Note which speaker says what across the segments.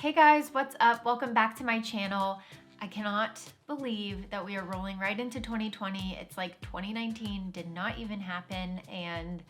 Speaker 1: Hey guys, what's up? Welcome back to my channel. I cannot believe that we are rolling right into 2020. It's like 2019 did not even happen and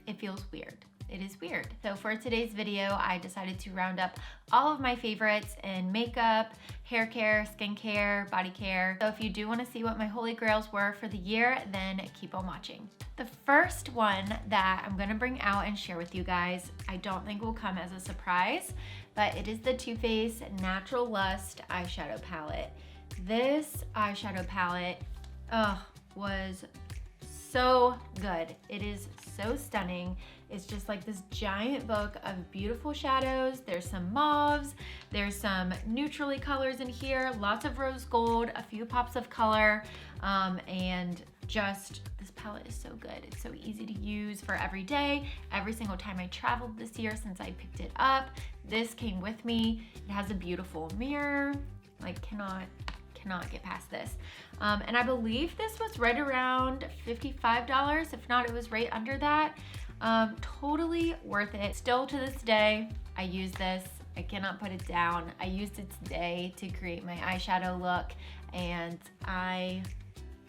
Speaker 1: it feels weird. It is weird. So for today's video, I decided to round up all of my favorites in makeup, hair care, skincare, body care. So if you do want to see what my holy grails were for the year, then keep on watching. The first one that I'm gonna bring out and share with you guys, I don't think will come as a surprise, but it is the Too Faced Natural Lust eyeshadow palette. This eyeshadow palette, was so good. It is so stunning. It's just like this giant book of beautiful shadows. There's some mauves, there's some neutrally colors in here, lots of rose gold, a few pops of color, and just this palette is so good. It's so easy to use for every day. Every single time I traveled this year since I picked it up, this came with me. It has a beautiful mirror. Like cannot get past this. And I believe this was right around $55. If not, it was right under that. Totally worth it. Still to this day, I use this. I cannot put it down. I used it today to create my eyeshadow look, and I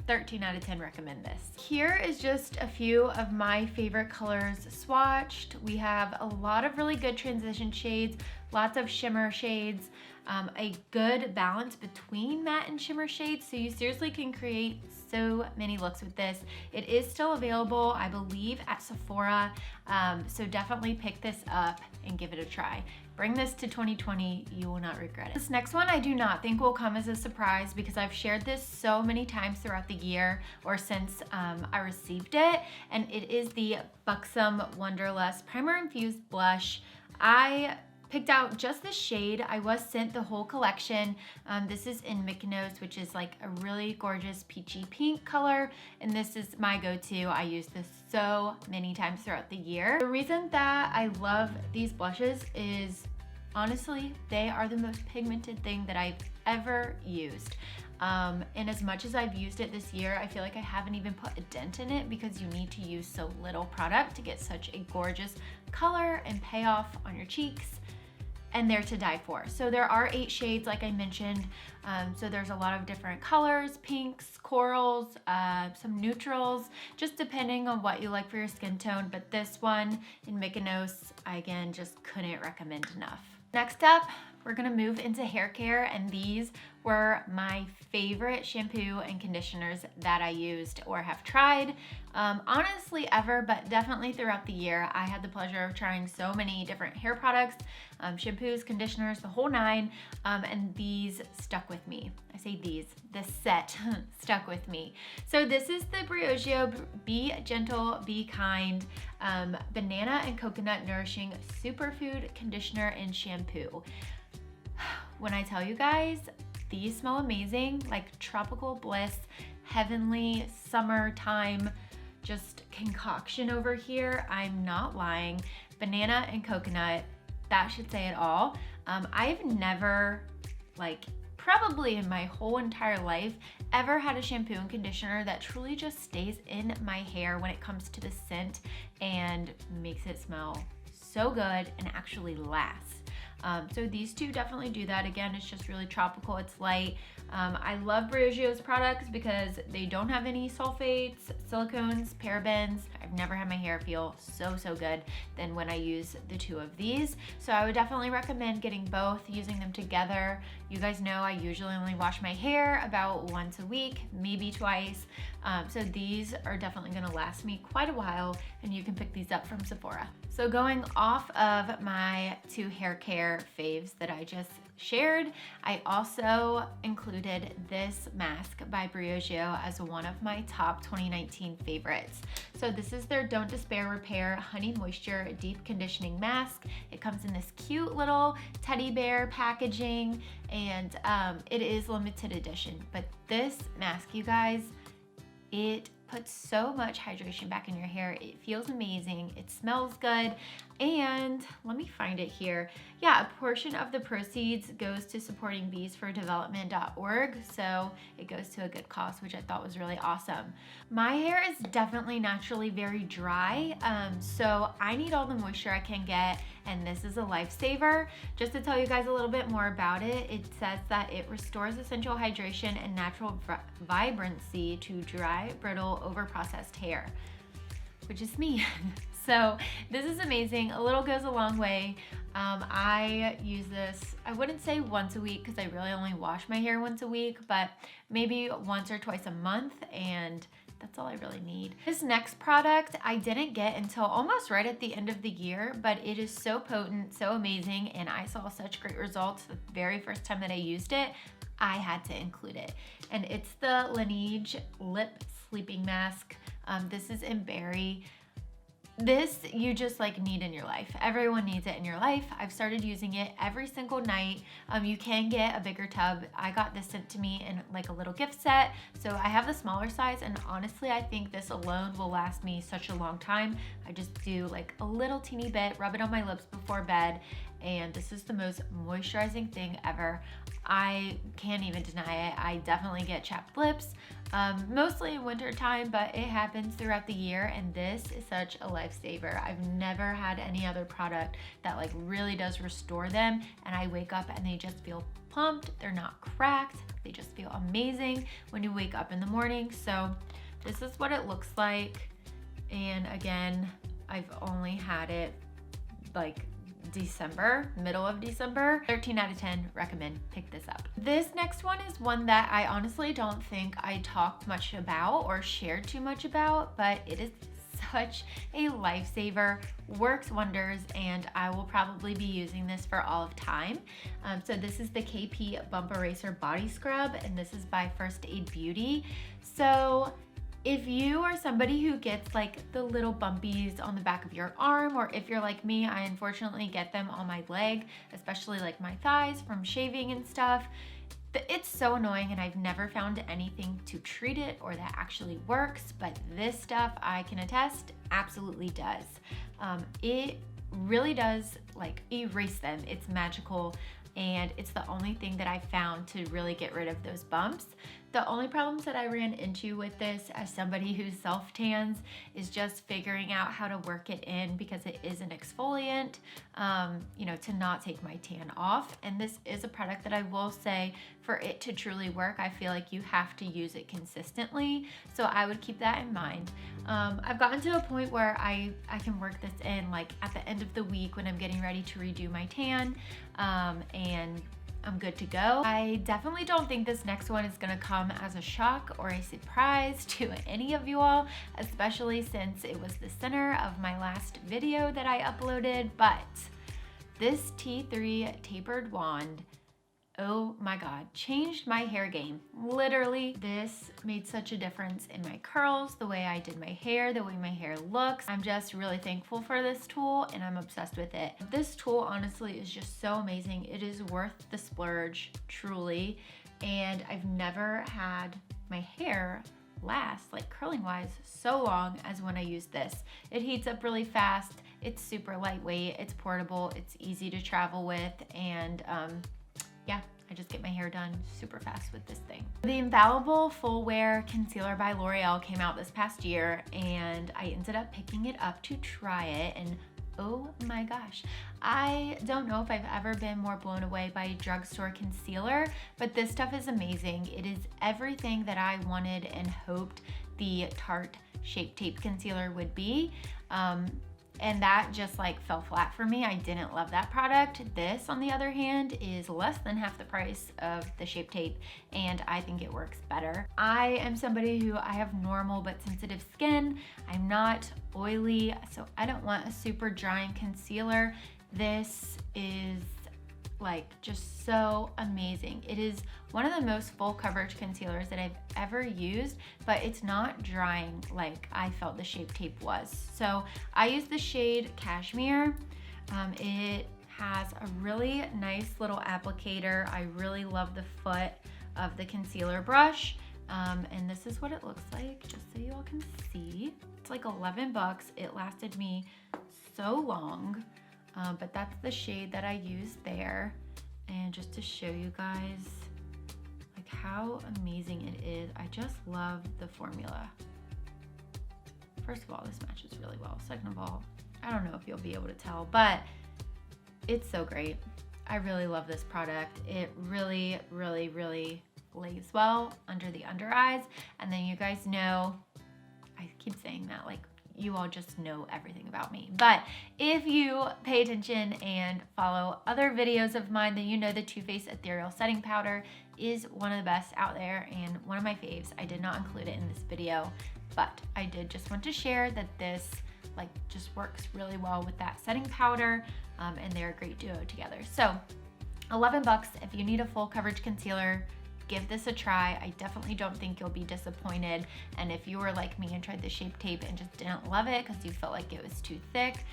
Speaker 1: 13 out of 10 recommend this. Here is just a few of my favorite colors swatched. We have a lot of really good transition shades, lots of shimmer shades, a good balance between matte and shimmer shades, so you seriously can create so many looks with this. It is still available, I believe, at Sephora, so definitely pick this up and give it a try. Bring this to 2020, you will not regret it. This next one I do not think will come as a surprise because I've shared this so many times throughout the year or since I received it, and it is the Buxom Wonderlust Primer Infused Blush. I picked out just this shade. I was sent the whole collection. This is in Mykonos, which is like a really gorgeous peachy pink color, and this is my go-to. I use this so many times throughout the year. The reason that I love these blushes is honestly, they are the most pigmented thing that I've ever used. And as much as I've used it this year, I feel like I haven't even put a dent in it because you need to use so little product to get such a gorgeous color and payoff on your cheeks. And they're to die for. So there are 8 shades, like I mentioned. So there's a lot of different colors, pinks, corals, some neutrals, just depending on what you like for your skin tone. But this one in Mykonos, I again just couldn't recommend enough. Next up, we're gonna move into hair care, and these were my favorite shampoo and conditioners that I used or have tried. Honestly ever, but definitely throughout the year. I had the pleasure of trying so many different hair products, shampoos, conditioners, the whole nine, and these stuck with me. I say these, this set stuck with me. So this is the Briogeo Be Gentle, Be Kind Banana and Coconut Nourishing Superfood Conditioner and Shampoo. When I tell you guys, these smell amazing, like tropical bliss, heavenly summertime, just concoction over here. I'm not lying. Banana and coconut, that should say it all. I've never, probably in my whole entire life, ever had a shampoo and conditioner that truly just stays in my hair when it comes to the scent and makes it smell so good and actually lasts. So these two definitely do that. Again, it's just really tropical, it's light. I love Briogeo's products because they don't have any sulfates, silicones, parabens. I've never had my hair feel so good than when I use the two of these. So I would definitely recommend getting both, using them together. You guys know I usually only wash my hair about once a week, maybe twice. So these are definitely gonna last me quite a while, and you can pick these up from Sephora. So going off of my 2 hair care faves that I just shared, I also included this mask by Briogeo as one of my top 2019 favorites. So this is their Don't Despair Repair Honey Moisture Deep Conditioning Mask. It comes in this cute little teddy bear packaging, and it is limited edition. But this mask, you guys, it puts so much hydration back in your hair. It feels amazing, it smells good, and let me find it here. Yeah, a portion of the proceeds goes to supporting beesfordevelopment.org, so it goes to a good cause, which I thought was really awesome. My hair is definitely naturally very dry, so I need all the moisture I can get, and this is a lifesaver. Just to tell you guys a little bit more about it, it says that it restores essential hydration and natural vibrancy to dry, brittle, overprocessed hair, which is me. So this is amazing. A little goes a long way. I use this, I wouldn't say once a week because I really only wash my hair once a week, but maybe once or twice a month, and that's all I really need. This next product I didn't get until almost right at the end of the year, but it is so potent, so amazing, and I saw such great results the very first time that I used it, I had to include it. And it's the Laneige Lip Sleeping Mask. This is in berry. This you just like need in your life. Everyone needs it in your life. I've started using it every single night. You can get a bigger tub. I got this sent to me in like a little gift set. So I have the smaller size, and honestly, I think this alone will last me such a long time. I just do like a little teeny bit, rub it on my lips before bed, and this is the most moisturizing thing ever. I can't even deny it. I definitely get chapped lips, mostly in winter time, but it happens throughout the year, and this is such a lifesaver. I've never had any other product that like really does restore them, and I wake up and they just feel plumped. They're not cracked. They just feel amazing when you wake up in the morning. So this is what it looks like. And again, I've only had it like December, middle of December. 13 out of 10 recommend, pick this up. This next one is one that I honestly don't think I talked much about or shared too much about, but it is such a lifesaver, works wonders, and I will probably be using this for all of time. So this is the KP Bump Eraser Body Scrub, and this is by First Aid Beauty. So if you are somebody who gets like the little bumpies on the back of your arm, or if you're like me, I unfortunately get them on my leg, especially like my thighs from shaving and stuff. It's so annoying, and I've never found anything to treat it or that actually works, but this stuff I can attest absolutely does. It really does like erase them. It's magical, and it's the only thing that I found to really get rid of those bumps. The only problems that I ran into with this as somebody who self-tans is just figuring out how to work it in, because it is an exfoliant, you know, to not take my tan off. And this is a product that I will say, for it to truly work, I feel like you have to use it consistently. So I would keep that in mind. I've gotten to a point where I can work this in like at the end of the week when I'm getting ready to redo my tan, and I'm good to go. I definitely don't think this next one is gonna come as a shock or a surprise to any of you all, especially since it was the center of my last video that I uploaded, but this T3 tapered wand, oh my God, changed my hair game. Literally, this made such a difference in my curls, the way I did my hair, the way my hair looks. I'm just really thankful for this tool, and I'm obsessed with it. This tool honestly is just so amazing. It is worth the splurge, truly. And I've never had my hair last, like curling wise, so long as when I use this. It heats up really fast. It's super lightweight. It's portable. It's easy to travel with, and yeah, I just get my hair done super fast with this thing. The Infallible Full Wear Concealer by L'Oreal came out this past year, and I ended up picking it up to try it, and oh my gosh. I don't know if I've ever been more blown away by a drugstore concealer, but this stuff is amazing. It is everything that I wanted and hoped the Tarte Shape Tape Concealer would be. And that just like fell flat for me. I didn't love that product. This, on the other hand, is less than half the price of the Shape Tape, and I think it works better. I am somebody who, I have normal but sensitive skin. I'm not oily, so I don't want a super drying concealer. This is like just so amazing. It is one of the most full coverage concealers that I've ever used, but it's not drying like I felt the Shape Tape was. So I use the shade Cashmere. It has a really nice little applicator. I really love the foot of the concealer brush. And this is what it looks like, just so you all can see. It's like 11 bucks. It lasted me so long, but that's the shade that I used there. And just to show you guys like how amazing it is. I just love the formula. First of all, this matches really well. Second of all, I don't know if you'll be able to tell, but it's so great. I really love this product. It really, really, really lays well under the under eyes. And then you guys know, I keep saying that like you all just know everything about me. But if you pay attention and follow other videos of mine, then you know the Too Faced Ethereal Setting Powder is one of the best out there and one of my faves. I did not include it in this video, but I did just want to share that this like just works really well with that setting powder, and they're a great duo together. So 11 bucks if you need a full coverage concealer. Give this a try. I definitely don't think you'll be disappointed. And if you were like me and tried the Shape Tape and just didn't love it because you felt like it was too thick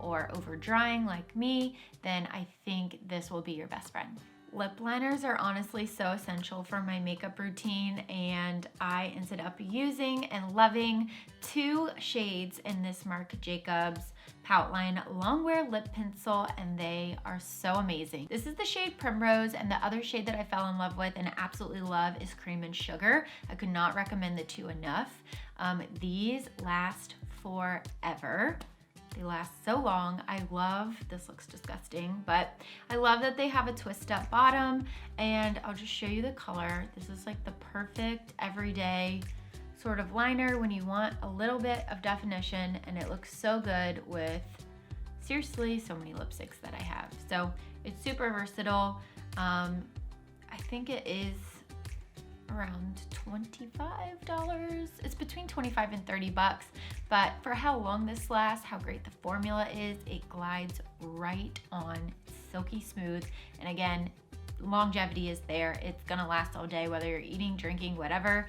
Speaker 1: or over drying like me, then I think this will be your best friend. Lip liners are honestly so essential for my makeup routine, and I ended up using and loving two shades in this Marc Jacobs Poutline Longwear Lip Pencil, and they are so amazing. This is the shade Primrose, and the other shade that I fell in love with and absolutely love is Cream and Sugar. I could not recommend the two enough. These last forever. They last so long. I love, this looks disgusting, but I love that they have a twist up bottom, and I'll just show you the color. This is like the perfect everyday sort of liner when you want a little bit of definition, and it looks so good with seriously so many lipsticks that I have. So it's super versatile. I think it is around $25. It's between 25 and 30 bucks, but for how long this lasts, how great the formula is, it glides right on, silky smooth, and again, longevity is there. It's gonna last all day, whether you're eating, drinking, whatever.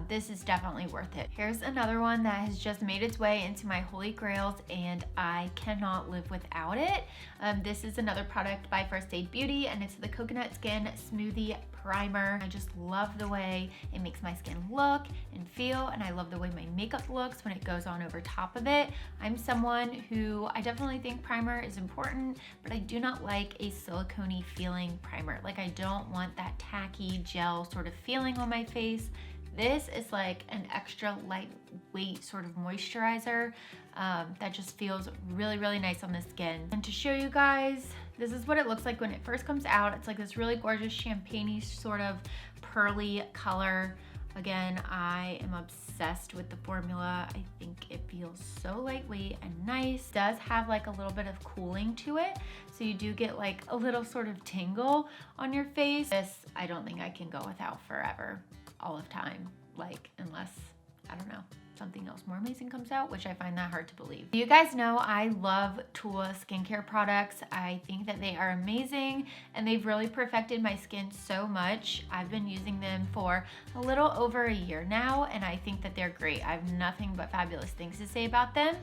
Speaker 1: This is definitely worth it. Here's another one that has just made its way into my holy grails, and I cannot live without it. This is another product by First Aid Beauty, and it's the Coconut Skin Smoothie Primer. I just love the way it makes my skin look and feel, and I love the way my makeup looks when it goes on over top of it. I'm someone who, I definitely think primer is important, but I do not like a silicone-y feeling primer. Like, I don't want that tacky gel sort of feeling on my face. This is like an extra lightweight sort of moisturizer that just feels really, really nice on the skin. And to show you guys, this is what it looks like when it first comes out. It's like this really gorgeous champagne-y sort of pearly color. Again, I am obsessed with the formula. I think it feels so lightweight and nice. It does have like a little bit of cooling to it, so you do get like a little sort of tingle on your face. This, I don't think I can go without forever, all of time, like, unless, I don't know, something else more amazing comes out, which I find that hard to believe. You guys know I love TULA skincare products. I think that they are amazing, and they've really perfected my skin so much. I've been using them for a little over a year now, and I think that they're great. I have nothing but fabulous things to say about them.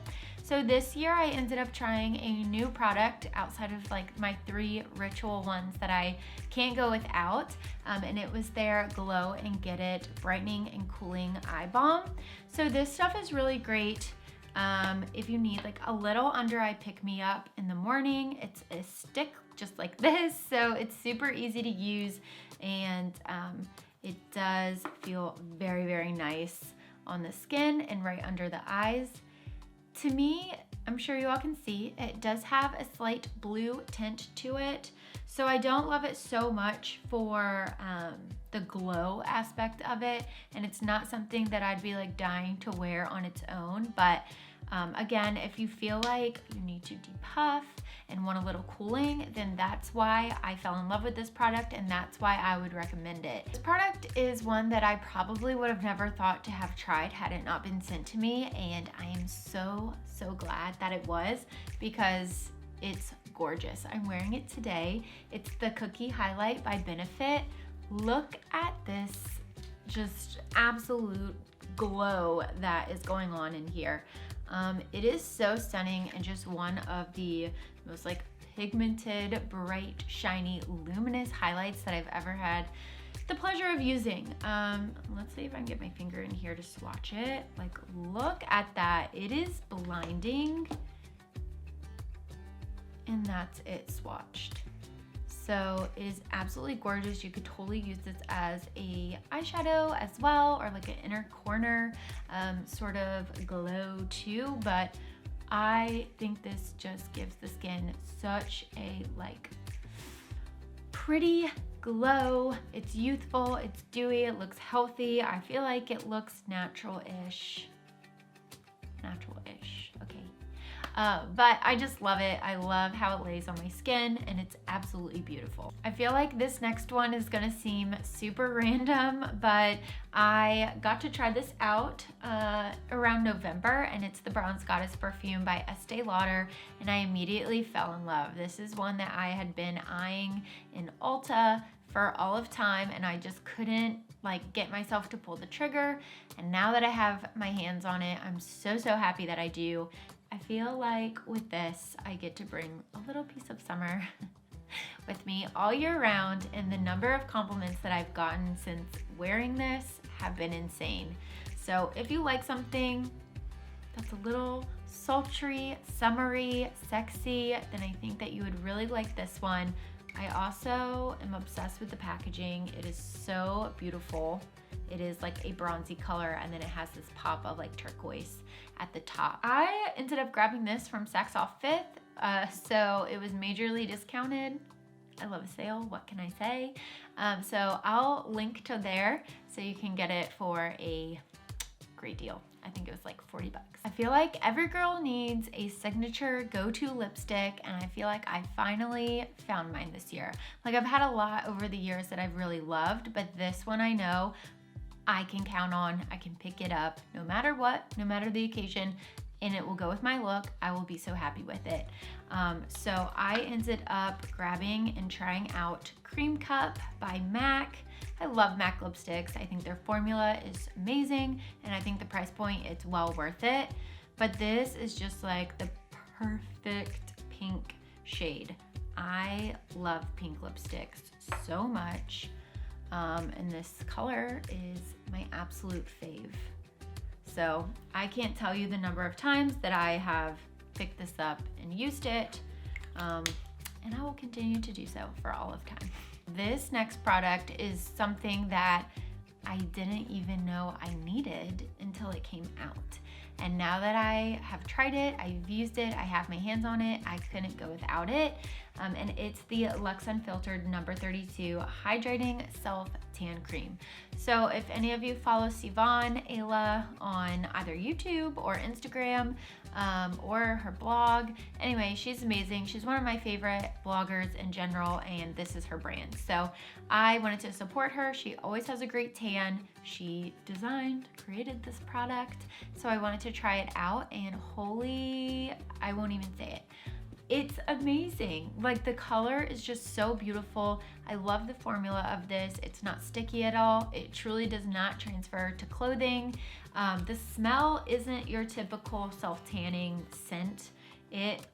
Speaker 1: So this year I ended up trying a new product outside of like my 3 ritual ones that I can't go without, and it was their Glow and Get It Brightening and Cooling Eye Balm. So this stuff is really great if you need like a little under eye pick-me-up in the morning. It's a stick just like this, so it's super easy to use, and it does feel very, very nice on the skin and right under the eyes. To me, I'm sure you all can see, it does have a slight blue tint to it. So I don't love it so much for the glow aspect of it. And it's not something that I'd be like dying to wear on its own. But again, if you feel like you need to depuff and want a little cooling, then that's why I fell in love with this product, and that's why I would recommend it. This product is one that I probably would have never thought to have tried had it not been sent to me, and I am so, so glad that it was, because it's gorgeous. I'm wearing it today. It's the Cookie Highlight by Benefit. Look at this just absolute glow that is going on in here. It is so stunning, and just one of the most like pigmented, bright, shiny, luminous highlights that I've ever had the pleasure of using. Let's see if I can get my finger in here to swatch it. Like, look at that. It is blinding. And that's it swatched. So it is absolutely gorgeous. You could totally use this as a eyeshadow as well, or like an inner corner sort of glow too. But I think this just gives the skin such a like pretty glow. It's youthful, it's dewy, it looks healthy. I feel like it looks natural-ish. Natural-ish, okay. But I just love it. I love how it lays on my skin, and it's absolutely beautiful. I feel like this next one is gonna seem super random, but I got to try this out around November, and it's the Bronze Goddess perfume by Estee Lauder, and I immediately fell in love. This is one that I had been eyeing in Ulta for all of time, and I just couldn't like get myself to pull the trigger. And now that I have my hands on it, I'm so happy that I do. I feel like with this, I get to bring a little piece of summer with me all year round, and the number of compliments that I've gotten since wearing this have been insane. So if you like something that's a little sultry, summery, sexy, then I think that you would really like this one. I also am obsessed with the packaging. It is so beautiful. It is like a bronzy color, and then it has this pop of like turquoise at the top. I ended up grabbing this from Saks Off 5th, so it was majorly discounted. I love a sale, what can I say? So I'll link to there so you can get it for a great deal. I think it was like 40 bucks. I feel like every girl needs a signature go-to lipstick, and I feel like I finally found mine this year. Like, I've had a lot over the years that I've really loved, but this one I know I can count on. I can pick it up no matter what, no matter the occasion, and it will go with my look. I will be so happy with it. So I ended up grabbing and trying out Cream Cup by MAC. I love MAC lipsticks. I think their formula is amazing, and I think the price point, it's well worth it. But this is just like the perfect pink shade. I love pink lipsticks so much. And this color is my absolute fave. So I can't tell you the number of times that I have picked this up and used it, and I will continue to do so for all of time. This next product is something that I didn't even know I needed until it came out. And now that I have tried it, I've used it, I have my hands on it, I couldn't go without it. And it's the Luxe Unfiltered No. 32 Hydrating Self Tan Cream. So if any of you follow Sivan Ayla on either YouTube or Instagram, or her blog, anyway, she's amazing. She's one of my favorite bloggers in general, and this is her brand. So I wanted to support her. She always has a great tan. She created this product. So I wanted to try it out, and holy, I won't even say it. It's amazing. Like, the color is just so beautiful. I love the formula of this. It's not sticky at all. It truly does not transfer to clothing. The smell isn't your typical self-tanning scent. It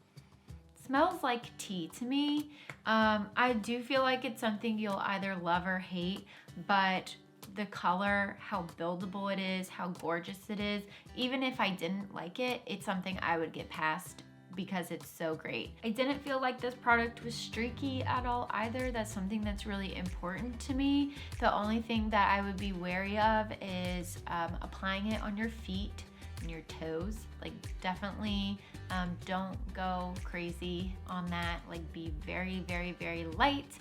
Speaker 1: smells like tea to me. I do feel like it's something you'll either love or hate, but the color, how buildable it is, how gorgeous it is, even if I didn't like it, it's something I would get past because it's so great. I didn't feel like this product was streaky at all either. That's something that's really important to me. The only thing that I would be wary of is applying it on your feet and your toes. Like, definitely don't go crazy on that. Like, be very, very, very light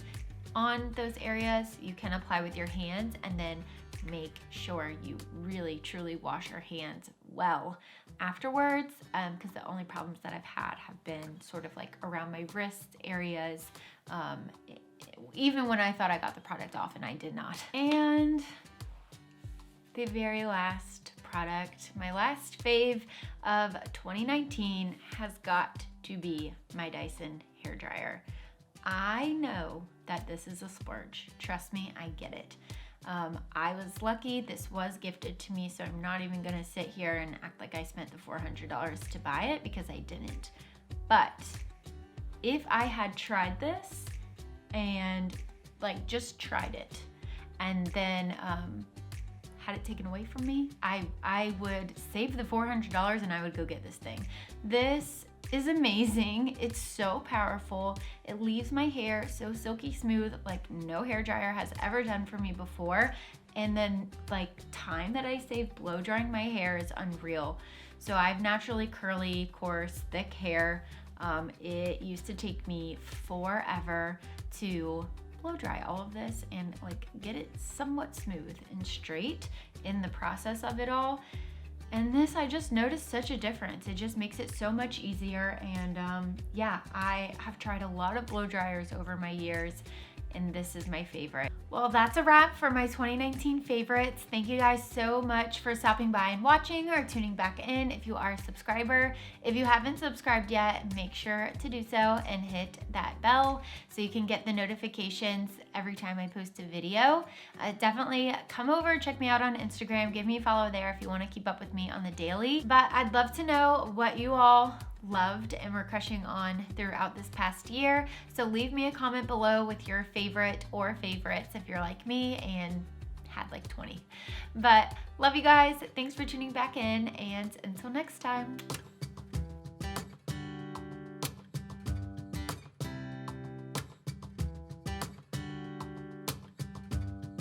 Speaker 1: on those areas. You can apply with your hands, and then make sure you really truly wash your hands well afterwards, because the only problems that I've had have been sort of like around my wrist areas, even when I thought I got the product off, and I did not. And the very last product, my last fave of 2019, has got to be my Dyson hairdryer. I know that this is a splurge. Trust me, I get it. I was lucky. This was gifted to me, so I'm not even gonna sit here and act like I spent the $400 to buy it, because I didn't. But if I had tried this and like just tried it and then had it taken away from me, I would save the $400 and I would go get this thing. This is amazing. It's so powerful. It leaves my hair so silky smooth, like no hair dryer has ever done for me before. And then like time that I save blow drying my hair is unreal. So I have naturally curly, coarse, thick hair. It used to take me forever to blow dry all of this and like get it somewhat smooth and straight in the process of it all. And this, I just noticed such a difference. It just makes it so much easier. And yeah, I have tried a lot of blow dryers over my years, and this is my favorite. Well, that's a wrap for my 2019 favorites. Thank you guys so much for stopping by and watching or tuning back in if you are a subscriber. If you haven't subscribed yet, make sure to do so and hit that bell so you can get the notifications every time I post a video. Definitely come over, check me out on Instagram, give me a follow there if you want to keep up with me on the daily. But I'd love to know what you all loved and were crushing on throughout this past year. So leave me a comment below with your favorite or favorites if you're like me and had like 20. But love you guys. Thanks for tuning back in, and until next time.